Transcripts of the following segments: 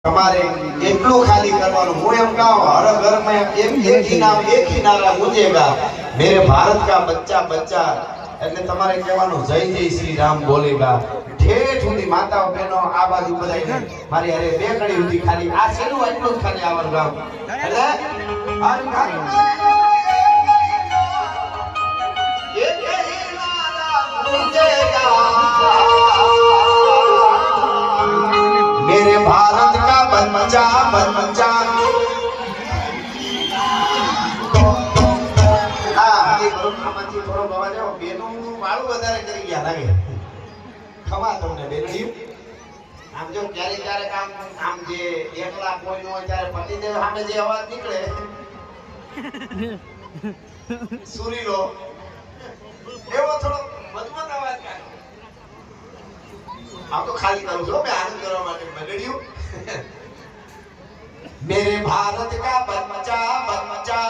તમારે એટલું ખાલી કરવાનું હું એમ કહું હર ઘર में एक ही नारा गूंजेगा मेरे भारत का बच्चा बच्चा એટલે તમારે કહેવાનું જય જય શ્રી રામ બોલેગા ઠેઠ સુધી માતાઓ બહેનો આ બાજુ બધાય મારી અરે બે કડી સુધી ખાલી આ છેલ્લું એટલું જ ખાલી આવર ગામ એટલે मेरे भारत का बच्चा बच्चा થોડો બાબા જાઓ બેનું વાળું વધારે કરી ગયા લાગે ખવા તમને બેનડી આમ જો ક્યારે ક્યારે આમ જે એકલા કોઈ નો હોય ત્યારે પતિદેવ સામે જે અવાજ નીકળે સુરીલો એવો થોડો મજબૂત અવાજ કાઢો આમ તો ખાલી કરું છું મેં આનંદ કરવા માટે બગડ્યું मेरे भारत का बच्चा बच्चा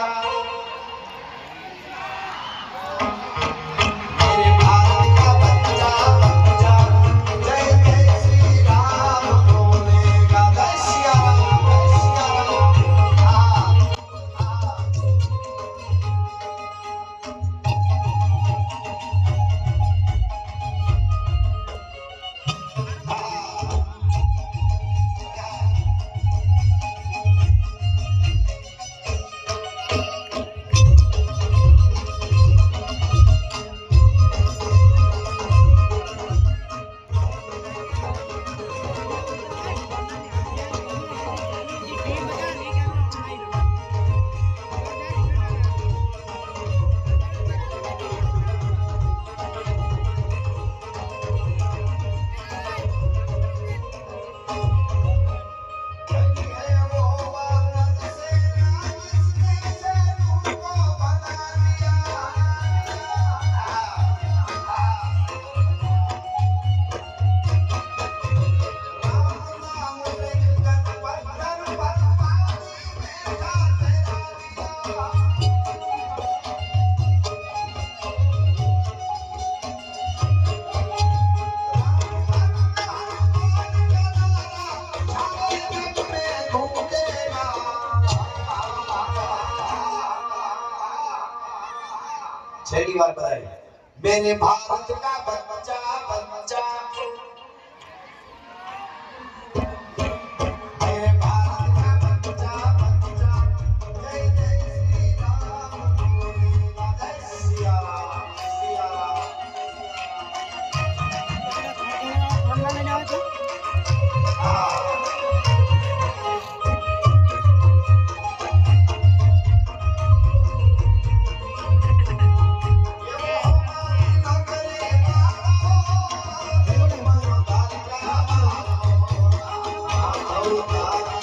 छठी बार बताइए मैंने भारत का बच्चा बच्चा मेरे भारत का बच्चा बच्चा जय जय श्री राम बोलेगा जय सिया राम सिया राम Oh,